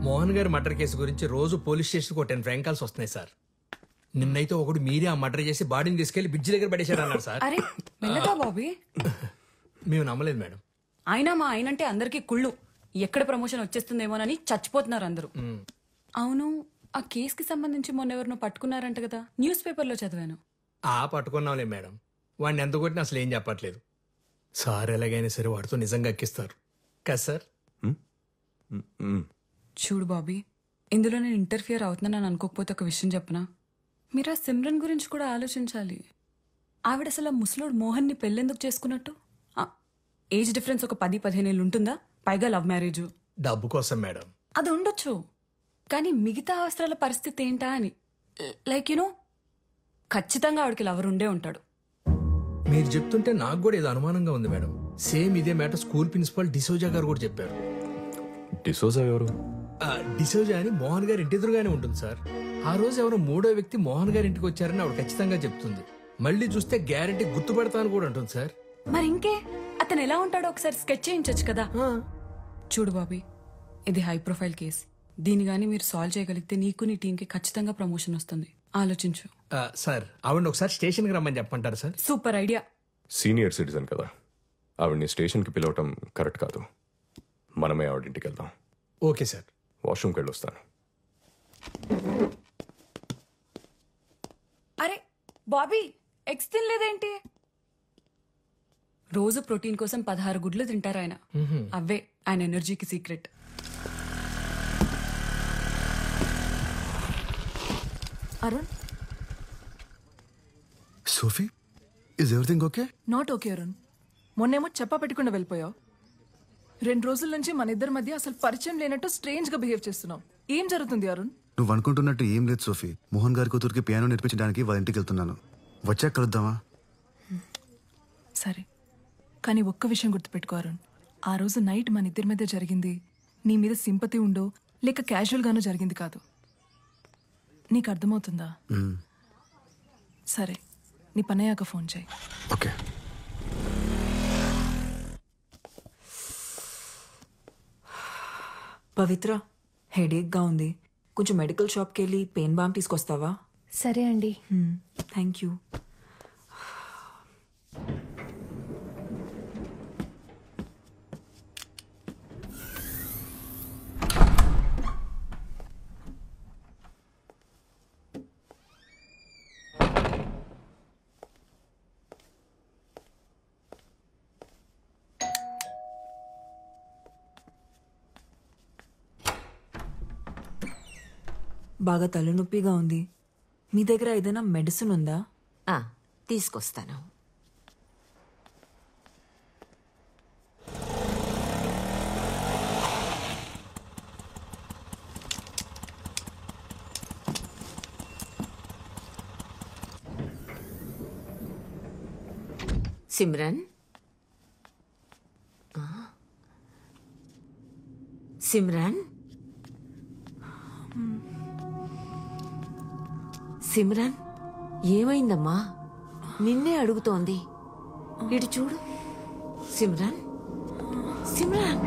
మోహన్ గారి murder case గురించి రోజు పోలీస్ స్టేషన్కి ఒక 10 ఫ్రాంక్ కాల్స్ వస్తున్నాయి సార్. నిన్నైతే ఒకడు మీరే ఆ మర్డర్ చేసి బాడీని తీసుకెళ్లి బ్రిడ్జ్ దగ్గర పడేశాడు అన్నారు సార్. అరే మెల్లగా బాబీ. మేము నమ్మలేదు మేడం. అయినా మా ఆయనంటే అందరికీ కుళ్ళు. ఎక్కడ ప్రమోషన్ వచ్చేస్తుందేమోనని చచ్చిపోతున్నారు అందరూ. అవును, ఆ కేసుకి సంబంధించి మొన్న ఎవరినో పట్టుకున్నారంట కదా, న్యూస్ పేపర్లో చదివాను. పట్టుకున్నాంలే మేడం. వాడిని ఎంత కొట్టినా అసలు ఏం చెప్పట్లేదు సార్. ఎలాగైనా సరే వాడితో నిజంగా ఎక్కిస్తారు కదా సార్. చూడు బాబీ, ఇందులో నేను ఇంటర్ఫియర్ అవుతున్నానని అనుకోకపోతే ఒక విషయం చెప్పనా? మీరు ఆ సిమ్రన్ గురించి కూడా ఆలోచించాలి. ఆవిడ అసలు ఆ ముసలోడు మోహన్ ని పెళ్ళెందుకు చేసుకున్నట్టు? ఏజ్ డిఫరెన్స్ ఒక 10-15 ఏళ్ళు ఉంటుందా? పైగా లవ్ మ్యారేజ్. డబ్బు కోసం మేడం. అది ఉండొచ్చు, కానీ మిగతా అవసరాల పరిస్థితి ఏంటా అని. లైక్ యూనో, ఖచ్చితంగా ఆవిడకి లవర్ ఉండే ఉంటాడు. మీరు చెప్తుంటే నాకు కూడా ఏదో అనుమానంగా ఉంది మేడం. సేమ్ ఇదే మ్యాటర్ స్కూల్ ప్రిన్సిపల్ డిసోజా గారు కూడా చెప్పారు. డిసోజా ఎవరు? డిసోజా అని మోహన్ గారి ఇంటి ఎదురుగానే ఉంటుంది సార్. ఆ రోజు ఎవరో 3వ వ్యక్తి మోహన్ గారి ఇంటికి వచ్చారని ఆవిడ ఖచ్చితంగా చెప్తుంది. మళ్ళీ చూస్తే గ్యారంటీ గుర్తుపడతాను కూడా అంటుంది సార్. మరి ఇంకే, అతను ఎలా ఉంటాడో ఒకసారి స్కెచ్ చేయించచ్చు కదా. చూడు బాబీ, ఇది హై ప్రొఫైల్ కేస్. దీని గానీ మీరు సాల్వ్ చేయగలిగితే నీకు నీ టీంకి ఖచ్చితంగా ప్రమోషన్ వస్తుంది. ఆలోచించు. సార్ ఆవిడ ఒకసారి స్టేషన్కి రమ్మని చెప్పంటారు sir? Super idea. Senior citizen కదా, ఆవిడ్ని స్టేషన్కి పిలవటం కరెక్ట్ కాదు. మనమే ఆవిడింటికి వెళ్దాం. Okay sir. వాష్రూమ్కి వెళ్ళొస్తాను. అరే బాబీ, ఎగ్స్ తినలేదేంటి? రోజు ప్రోటీన్ కోసం 16 గుడ్లు తింటారు ఆయన. అవే ఆయన ఎనర్జీకి secret. Arun, Sophie, is everything okay? Not okay Arun. మొన్నేమో చెప్పా పెట్టకుండా వెళ్ళిపోయావు. 2 రోజుల నుంచి మన ఇద్దరి మధ్య అసలు పరిచయం లేనట్టు స్ట్రేంజ్ గా బిహేవ్ చేస్తున్నావు. ఏం జరుగుతుంది అరుణ్? నువ్వు అనుకుంటున్నట్టు ఏం లేదు సోఫీ. మోహన్ గారి కూతురికి పియానో నేర్పించడానికి వాళ్ళ ఇంటికి వెళ్తున్నాను. వచ్చాక కలుద్దామా? సరే, కానీ ఒక్క విషయం గుర్తుపెట్టుకో అరుణ్. ఆ రోజు నైట్ మన ఇద్దరి మధ్య జరిగింది నీ మీద సింపతి ఉండో లేక క్యాజువల్ గానో జరిగింది కాదు. నీకు అర్థమవుతుందా? సరే, నీ పనయ్యాక ఫోన్ చేయి. ఓకే. పవిత్ర, హెడేక్గా ఉంది. కొంచెం మెడికల్ షాప్కి వెళ్ళి పెయిన్ బామ్ తీసుకొస్తావా? సరే అండి. Thank you. బాగా తలనొప్పిగా ఉంది. మీ దగ్గర ఏదైనా మెడిసిన్ ఉందా? తీసుకొస్తాను. సిమ్రన్, సిమ్రన్, సిమ్రన్, ఏమైందమ్మా? నిన్నే అడుగుతోంది. ఇటు చూడు. సిమ్రన్, సిమ్రన్.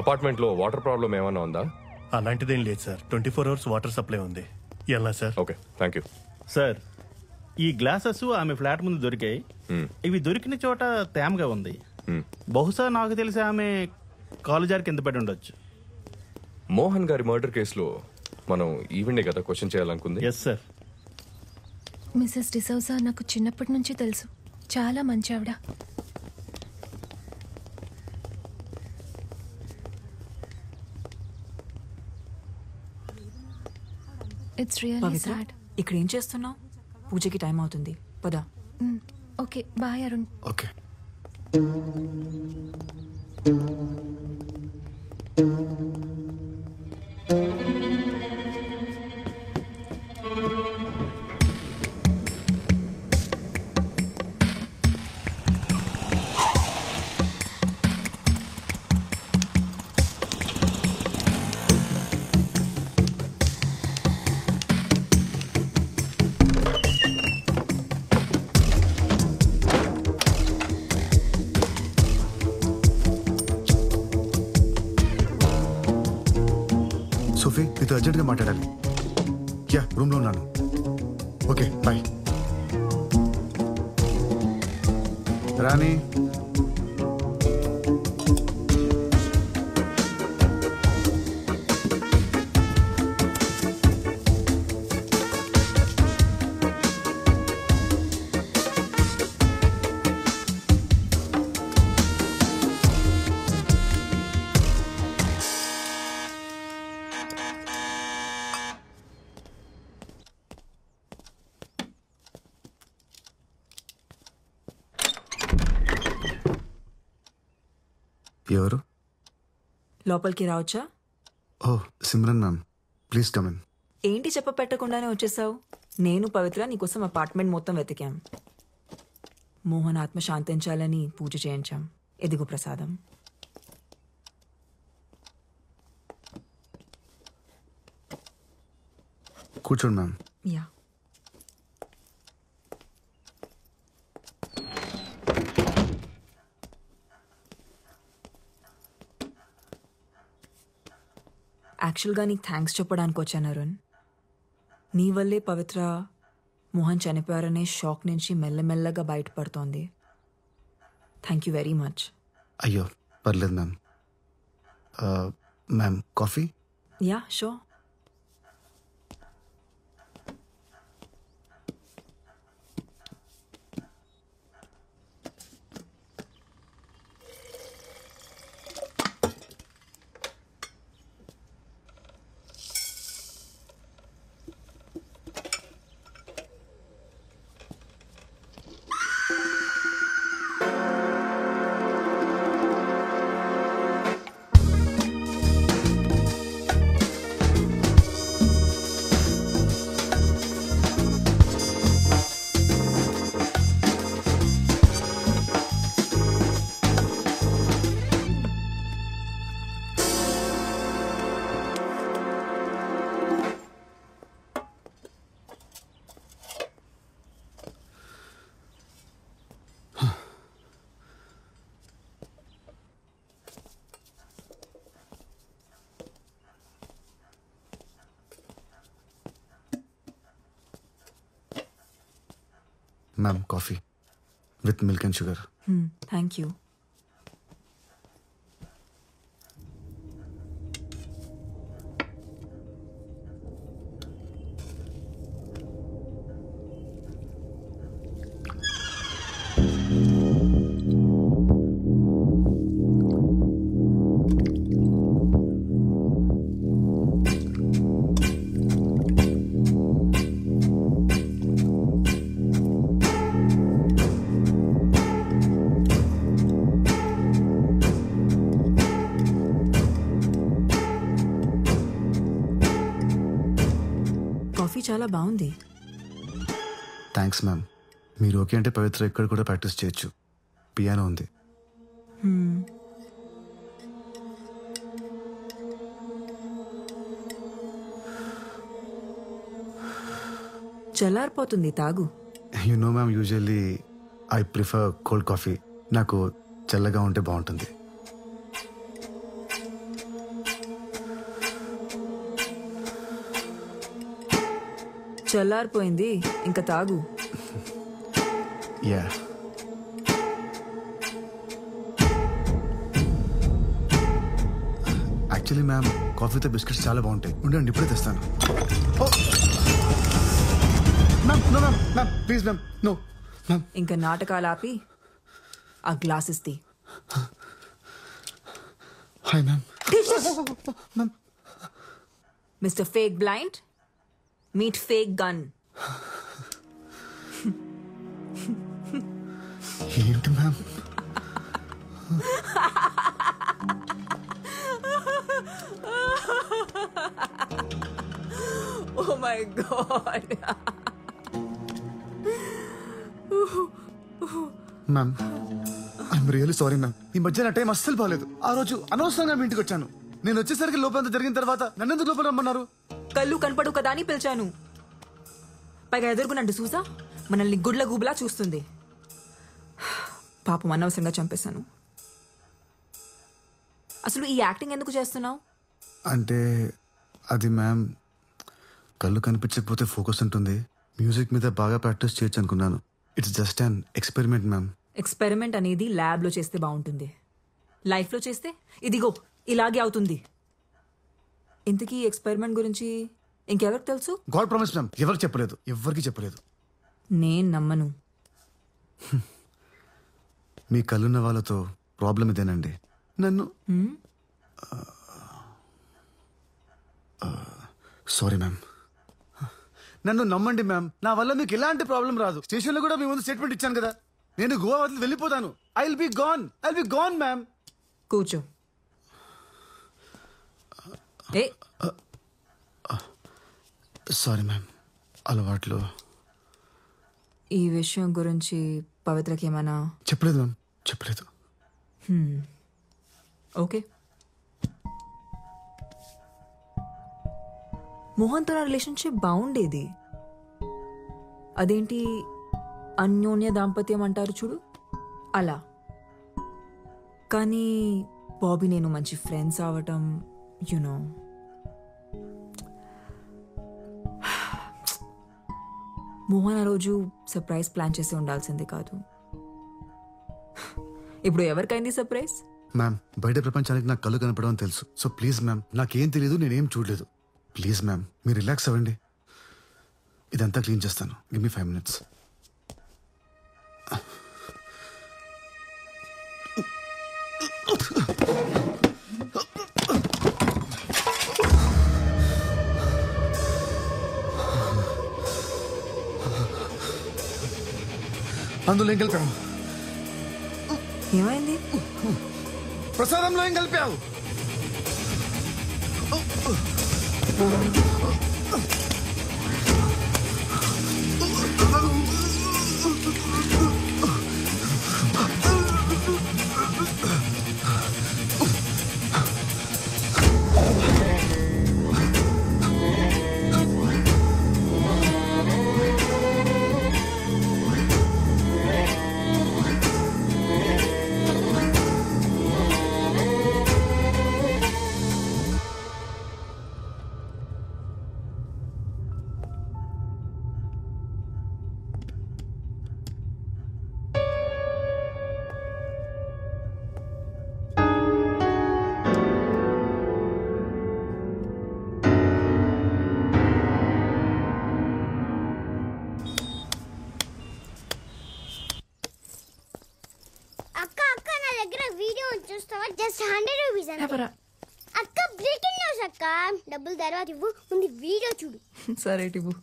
అపార్ట్మెంట్ లో వాటర్ ప్రాబ్లం ఏమైనా ఉందా? అలాంటిదేం లేదు సార్. 24 hours వాటర్ సప్లై ఉంది. ఎలా sir? Okay, thank you sir. ఈ గ్లాసెస్ ఆమె ఫ్లాట్ ముందు దొరికాయి. ఇవి దొరికిన చోట తేమగా ఉంది. బహుశా నాకు తెలిసి ఆమె కాలు జారి కింద పడి ఉండొచ్చు. మోహన్ గారి మర్డర్ కేసులో మనం ఈవెండే కదా క్వశ్చన్ చేయాలనుకుంది. Yes sir. మిసెస్ డిసౌజా నాకు చిన్నప్పటి నుంచి తెలుసు. చాలా మంచి ఆవిడ. It's really Pavitra? sad. ఇక్కడ ఏం చేస్తున్నావు? పూజకి టైం అవుతుంది, పదా. Okay bye Arun. Okay. Sophie, నీతో అర్జెంట్గా మాట్లాడాలి. యా, రూమ్లో ఉన్నాను. Okay bye. రాణి, ఎవరు? లోపలికి రావచ్చా? ఓ Simran ma'am, please come in. ఏంటి చెప్ప పెట్టకుండానే వచ్చేసావు? నేను పవిత్ర నీకోసం అపార్ట్మెంట్ మొత్తం వెతికాం. మోహన్ ఆత్మ శాంతించాలని పూజ చేయించాం. ఎదిగు ప్రసాదం. కూర్చోండి మ్యామ్. యా. యాక్చువల్గా నీకు థ్యాంక్స్ చెప్పడానికి వచ్చాను అరుణ్. నీ వల్లే పవిత్ర మోహన్ చనిపోయారనే షాక్ నుంచి మెల్లమెల్లగా బయటపడుతోంది. Thank you very much. అయ్యో పర్లేదు ma'am. Ma'am coffee? Yeah sure. Ma'am coffee with milk and sugar. Thank you. Coffee చాలా బాగుంది. Thanks ma'am. మీరు ఓకే అంటే పవిత్ర ఇక్కడ కూడా ప్రాక్టీస్ చేయొచ్చు. పియానో ఉంది. చల్లారిపోతుంది, తాగు. You know ma'am, usually I prefer cold coffee. నాకు చల్లగా ఉంటే బాగుంటుంది. చల్లారిపోయింది, ఇంకా తాగు. యా. యాక్చువల్లీ మ్యామ్, కాఫీతో బిస్కెట్స్ చాలా బాగుంటాయి. ఉండండి, ఇప్పుడే తెస్తాను. Ma'am no ma'am, ma'am please ma'am, no ma'am. ఇంకా నాటకాలు ఆపి ఆ గ్లాస్ ఇస్తి. Hi ma'am. Mister fake blind, meet fake gun. ఏంటి ma'am? Oh my God. Ma'am I'm really sorry ma'am. ఈ మధ్య నా టైం అస్సలు బాగాలేదు. ఆ రోజు అనవసరంగా మీ ఇంటికి వచ్చాను. నేను వచ్చేసరికి లోపలంతా జరిగిన తర్వాత నన్నెందుకు లోపల రమ్మన్నారు? కళ్ళు కనపడు కదా అని పిలిచాను. పైగా ఎదుర్కొనండి చూసా మనల్ని గుడ్ల గూబులా చూస్తుంది. పాపం అనవసరంగా చంపేశాను. అసలు ఈ యాక్టింగ్ ఎందుకు చేస్తున్నావు? అంటే అది మ్యామ్, కళ్ళు కనిపించకపోతే ఫోకస్ ఉంటుంది. మ్యూజిక్ మీద బాగా ప్రాక్టీస్ చేయొచ్చు అనుకున్నాను. It's just an experiment ma'am. Experiment అనేది ల్యాబ్లో చేస్తే బాగుంటుంది. లైఫ్లో చేస్తే ఇదిగో ఇలాగే అవుతుంది. ఇంతకీ ఎక్స్పెరిమెంట్ గురించి ఇంకెవరికి తెలుసు? గాడ్ ప్రామిస్ మ్యామ్, ఎవరికి చెప్పలేదు, ఎవరికి చెప్పలేదు. నేను నమ్మను. మీ కళ్ళున్న వాళ్ళతో ప్రాబ్లం ఇదేనండి. నన్ను సారీ మ్యామ్, నన్ను నమ్మండి మ్యామ్. నా వల్ల మీకు ఎలాంటి ప్రాబ్లం రాదు. స్టేషన్లో కూడా మీ ముందు స్టేట్మెంట్ ఇచ్చాను కదా. నేను గోవా వదిలి వెళ్ళిపోతాను. I will be gone ma'am. కూర్చో. ఏ సారీ మ్యామ్, అలవాట్లు. ఈ విషయం గురించి పవిత్రకి ఏమైనా చెప్పలేదు మ్యామ్, చెప్పలేదు. ఓకే. మోహన్తో నా రిలేషన్షిప్ బాగుండేది. అదేంటి అన్యోన్య దాంపత్యం అంటారు చూడు, అలా. కానీ బాబీ నేను మంచి ఫ్రెండ్స్ అవటం, యునో, మోహన్ ఆ రోజు సర్ప్రైజ్ ప్లాన్ చేసి ఉండాల్సిందే కాదు. ఇప్పుడు ఎవరికైంది సర్ప్రైజ్? మ్యామ్, బయట ప్రపంచానికి నాకు కళ్ళు కనపడడం తెలుసు. సో ప్లీజ్ మ్యామ్, నాకేం తెలియదు, నేనేం చూడలేదు. ప్లీజ్ మ్యామ్, మీరు రిలాక్స్ అవ్వండి. ఇదంతా క్లీన్ చేస్తాను. Give me 5 minutes. అందులో ఏం కలిపావు? ఏమైంది? ప్రసాదంలో ఏం కలిపావు? జస్ట్ 100 రూపీస్ అక్క. బ్రేకింగ్ న్యూస్ అక్క. డబ్బులు తర్వాత ఇవ్వు, ముందు వీడియో చూడు. సరే టివ్వు.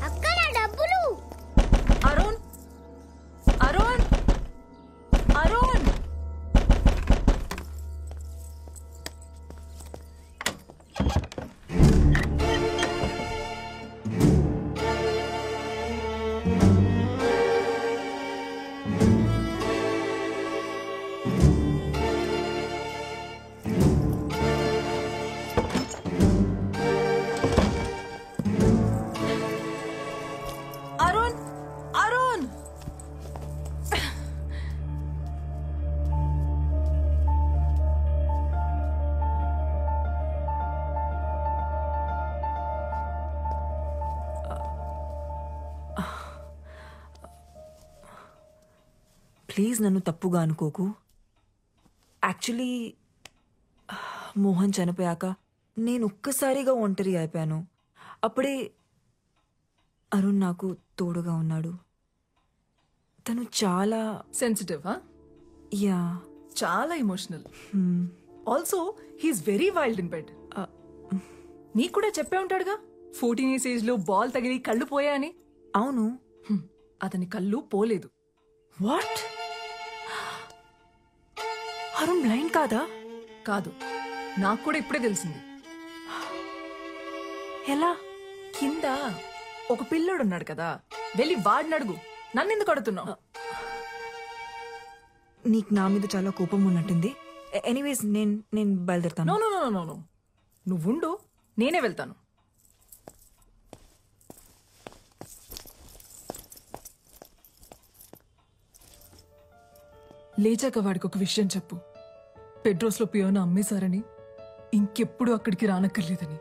అక్క నా డబ్బులు. అరుణ్, అరుణ్, అరుణ్. ప్లీజ్ నన్ను తప్పుగా అనుకోకు. యాక్చువల్లీ మోహన్ చనిపోయాక నేను ఒక్కసారిగా ఒంటరి అయిపోయాను. అప్పుడే అరుణ్ నాకు తోడుగా ఉన్నాడు. తను చాలా సెన్సిటివ్. యా, చాలా emotional. Also he's very wild in bed. నీకు కూడా చెప్పే ఉంటాడుగా 14 years ఏజ్ లో బాల్ తగిలి కళ్ళు పోయా అని. అవును. అతని కళ్ళు పోలేదు. వాట్? అరుణ్ బ్లైండ్ కాదా? కాదు, నాకు కూడా ఇప్పుడే తెలిసింది. ఎలా? కింద ఒక పిల్లోడు ఉన్నాడు కదా, వెళ్ళి వాడిని అడుగు, నన్నెందుకు అడుగుతున్నావు? నీకు నా మీద చాలా కోపం ఉన్నట్టుంది. ఎనీవేస్ నేను బయలుదేరుతాను. No no no no no, నువ్వుండు, నేనే వెళ్తాను. లేచాక వాడికి ఒక విషయం చెప్పు. పెడ్రోస్లో పియోన అమ్మేశారని, ఇంకెప్పుడు అక్కడికి రానక్కర్లేదని.